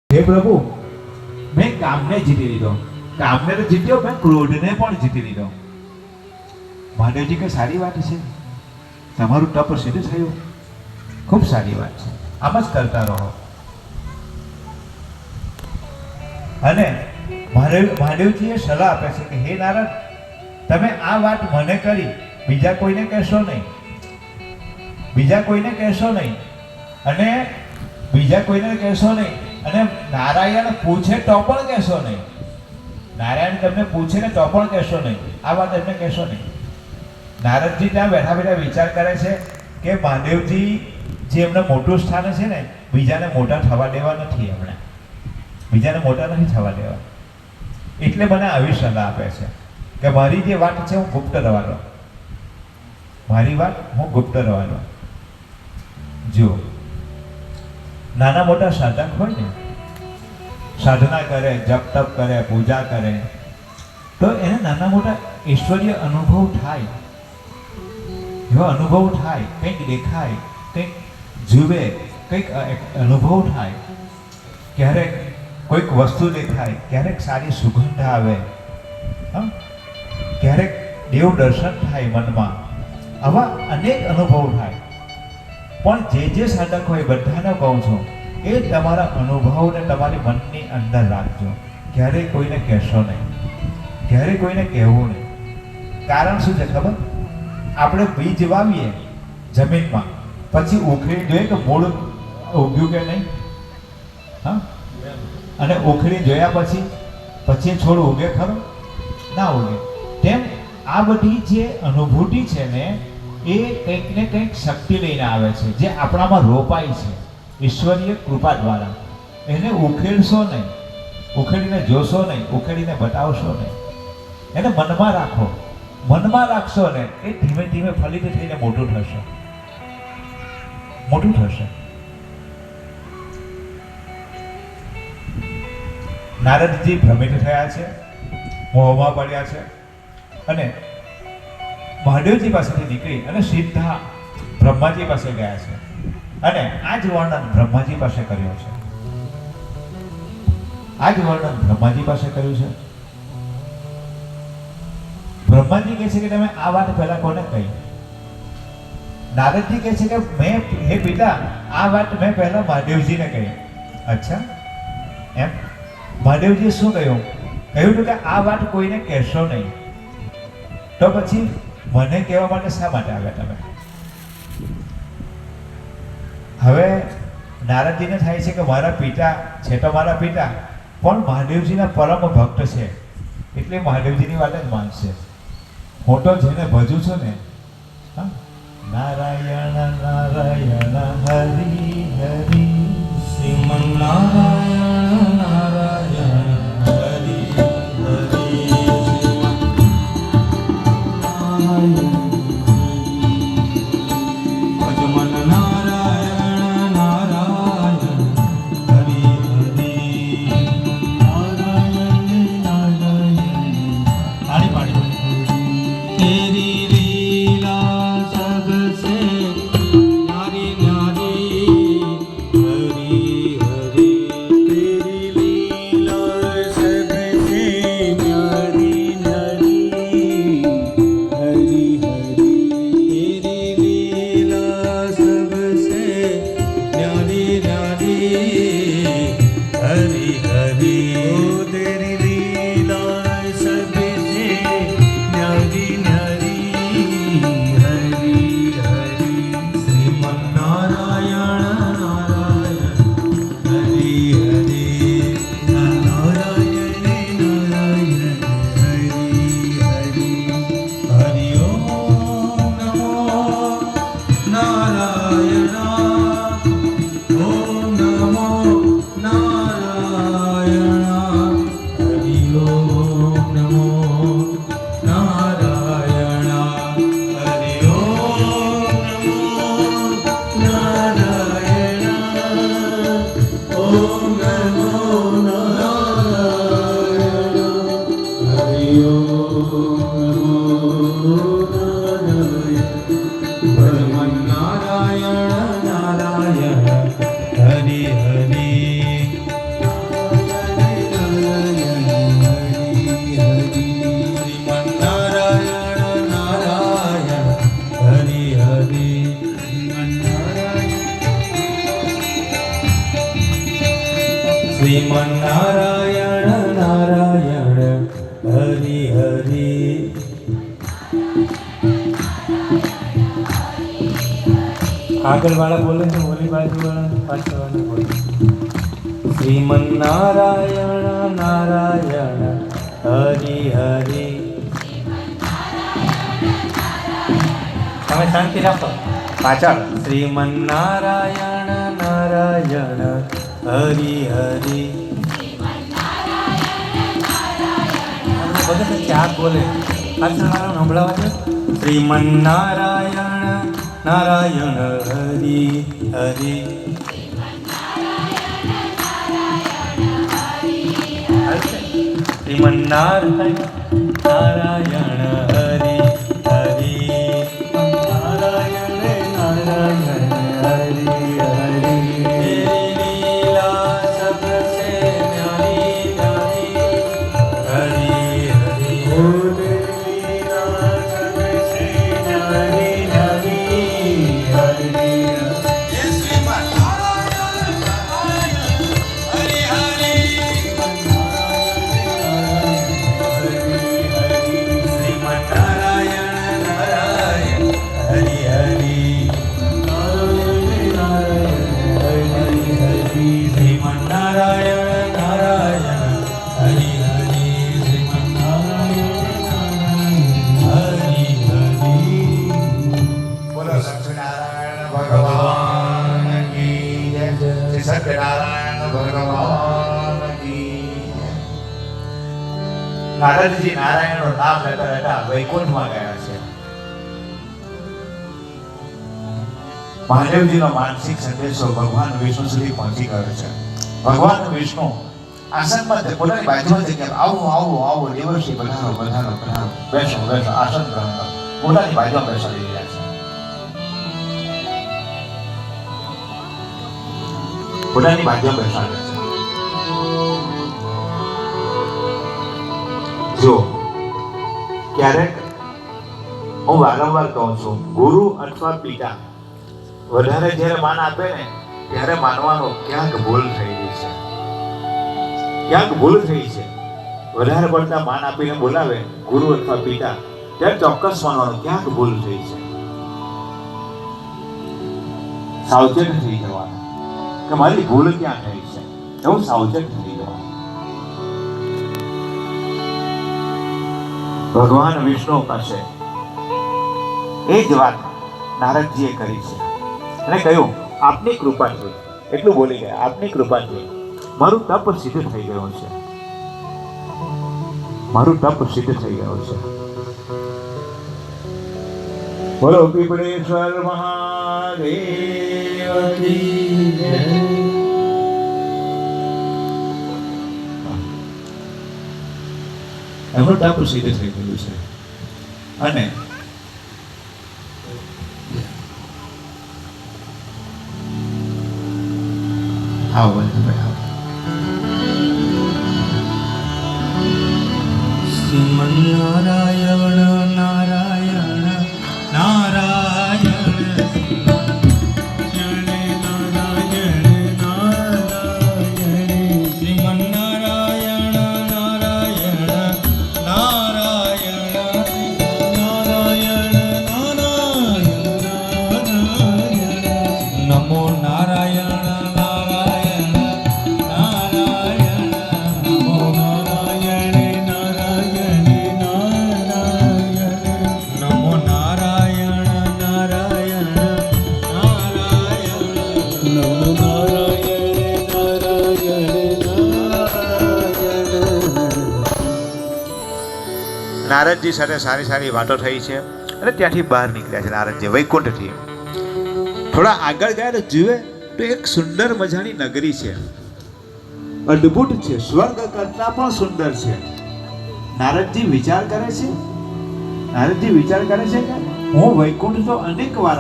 હે પ્રભુ, મેં કામને જીતી લીધો, કામને તો જીત્યો, મેં ક્રોધને પણ જીતી લીધો. મહાદેવજી કે સારી વાત છે, તમારું તપ સિદ્ધ થયું, ખૂબ સારી વાત છે, આમ જ કરતા રહો. અને મહાદેવજીએ સલાહ આપે છે કે હે નારદ, તમે આ વાત મને કરી, બીજા કોઈને કહેશો નહીં, બીજા કોઈને કહેશો નહીં, અને બીજા કોઈને કહેશો નહીં, અને નારાયણ પૂછે તો પણ કહેશો નહીં. નારાયણ તમને પૂછે ને તો પણ કહેશો નહીં, આ વાત એમને કહેશો નહીં. નારદજી ત્યાં બેઠા બેઠા વિચાર કરે છે કે મહાદેવજી જે એમનું મોટું સ્થાન છે ને, બીજાને મોટા થવા દેવા નથી, એમણે બીજાને મોટા નથી થવા દેવા. એટલે મને આવી સલાહ આપે છે કે મારી જે વાત છે હું ગુપ્ત રહેવા દો, મારી વાત હું ગુપ્ત રહેવા દો. જુઓ, નાના મોટા સાધક હોય ને, સાધના કરે, જપ તપ કરે, પૂજા કરે, તો એને નાના મોટા ઈશ્વરીય અનુભવ થાય, એવો અનુભવ થાય, કંઈક દેખાય, કંઈક જુએ, કંઈક અનુભવ થાય. ક્યારેક કોઈક વસ્તુ દેખાય, ક્યારેક સારી સુગંધ આવે, ક્યારેક દેવ દર્શન થાય મનમાં, આવા અનેક અનુભવ થાય. પણ જે સાધક હોય બધાને કહું છું, એ તમારા અનુભવને તમારી મનની અંદર રાખજો, ક્યારેય કોઈને કહેશો નહીં, ક્યારેય કોઈને કહેવું નહીં. કારણ શું છે ખબર? આપણે બીજ વાવીએ જમીનમાં, પછી ઉખડી જોઈએ કે મૂળ ઉગ્યું કે નહીં, હા, અને ઉખડી જોયા પછી છોડ ઉગે ખરો? ના ઉગે. તેમ આ બધી જે અનુભૂતિ છે ને, એ કંઈક ને કંઈક શક્તિ લઈને આવે છે, જે આપણામાં રોપાય છે ઈશ્વરીય કૃપા દ્વારા. એને ઉખેડશો નહીં, ઉખેડીને જોશો નહીં, ઉખેડીને બતાવશો નહીં, એને મનમાં રાખો. મનમાં રાખશો ને, એ ધીમે ધીમે ફલિત થઈને મોટું થશે, મોટું થશે. નારદજી ભ્રમિત થયા છે, મોહમાં પડ્યા છે, અને મહાદેવજી પાસેથી નીકળી અને સીધા બ્રહ્માજી પાસે ગયા છે. અને આ જ વર્ણન બ્રહ્માજી પાસે કર્યો છે, આ જ વર્ણન બ્રહ્માજી પાસે કર્યું છે. બ્રહ્માજી કહે છે કે તમે આ વાત પહેલા કોને કહી? નારદજી કહે છે કે મેં, હે પિતા, આ વાત મેં પહેલા મહાદેવજીને કહી. અચ્છા, એમ? મહાદેવજીએ શું કહ્યું? કહ્યું કે આ વાત કોઈને કહેશો નહીં. તો પછી મને કહેવા માટે શા માટે આવ્યા તમે? હવે નારદજીને થાય છે કે મારા પિતા છે તો મારા પિતા, પણ મહાદેવજીના પરમ ભક્ત છે, એટલે મહાદેવજીની વાત જ માનશે. હું તો જેને ભજું છું ને, નારાયણ નારાયણ હરિ હરિ, શ્રીમન નારાયણ નારાયણ હરિ હરિ, ભજમન નારાયણ નારાયણ હરિ હરિ, નારાયણ નારાયણ. તાળી પાડી. તેરી લીલા સબસે ન્યારી ન્યારી હરી હરી, તેરી લીલા સબસે ન્યારી ન્યારી હરી હરી, તેરી લીલા સબસે ન્યારી ન્યારી હરી હરી, તેરી લીલા સબસે ન્યારી ન્યારી હરી હરી, શ્રીમન નારાયણ નારાયણ હરિ હરિ, નારાયણ નારાયણ હરિ હરિ, હરિ ઓમ નમો નારાયણ, ઓમ નમો નારાયણ, હરિ ઓમ નમો નારાયણ, હરિ ઓમ નમો નારાયણ, ઓમ નમો નારાયણ, હરિ ઓમ નમો નારાયણ, ભજમન નારાયણ નારાયણ હરિ હરિ, શ્રીમન્નારાયણ નારાયણ હરિ હરિ. આગળ વાળા બોલે છે, ઓલી બાજુ વાળા પાછળ વાળા બોલે. શ્રીમન્નારાયણ નારાયણ હરિ હરિ. તમે શાંતિ રાખો. પાછળ શ્રીમન્નારાયણ નારાયણ હરિ હરિ. બધા ચાર બોલે, પાછળ વાળા સંભળાવા છે. શ્રીમન્નારાયણ નારાયણ હરિ હરિ. શ્રીમન્નારાયણ નારાયણ હરિ હરિ. નારાયણ નારાયણ હરિ હરિ. તેરી લીલા સબસે ન્યારી ન્યારી હરિ હરિ. શ્રીમન્નારાયણ નારાયણ હરિ હરિ. શ્રીમન્નારાયણ હરિ હરિ. બોલો સત્યનારાયણ ભગવાન કી જય. શ્રી સત્યનારાયણ ભગવાન કી જય. નારદજી નારાયણનું નામ લેતા લેતા વૈકુંઠમાં ગયા છે. મહાદેવજીનો માનસિક સંદેશો ભગવાન વિષ્ણુ સુધી પહોંચી ગયો છે. ભગવાન વિષ્ણુ આસનમાં પોતાની બાજુમાં જગ્યા આવો આવો આવો દેવર્ષિ પધારો પધારો પધારો, બેસો બેસો, આસન ગ્રહણ કરો. પોતાની બાજુમાં બેસાડી રહ્યા છે. પોતાની બાજુમાં બેસાડ્યા છે. જો ક્યારેક હું વારંવાર કહું છું, ગુરુ અથવા પિતા વધારે જ્યારે માન આપે ને ત્યારે માનવાનું ક્યાંક ભૂલ થઈ ગઈ છે, ક્યાંક ભૂલ થઈ છે. વધારે પડતા માન આપીને બોલાવે ગુરુ અથવા પિતા ત્યારે ચોક્કસ માનવાનું ક્યાંક ભૂલ થઈ છે. સાવચેત થઈ જવાનું કે મારી ભૂલ ક્યાં થઈ છે, એવું સાવચેત થઈ જવાનું. ભગવાન વિષ્ણુ પાસે એ જ વાત નારદજીએ કરી છે અને કહ્યું, આપની કૃપાથી, એટલું બોલી ગયા, આપની કૃપાથી મારું તપ સિદ્ધ થઈ ગયું છે, મારું તપ સિદ્ધ થઈ ગયું છે. બોલો પીપળેશ્વર મહાદેવ કી જય. એમનું તપ સિદ્ધ થઈ ગયું છે અને આવો શ્રીમન્નારાયણ નારાયણ નારાયણ શ્રીમન્નારાયણ નારાયણ નારાયણ નારાયણ નારાયણ. નમો નારાયણ નારદજી સાથે સારી સારી વાતો થઈ છે અને ત્યાંથી બહાર નીકળ્યા છે નારદજી વૈકુંઠથી. થોડા આગળ ગયા તો જુએ તો એક સુંદર મજાની નગરી છે, અદ્ભુત છે, સ્વર્ગ કરતા પણ સુંદર છે. નારદજી વિચાર કરે છે કે હું વૈકુંઠ તો અનેક વાર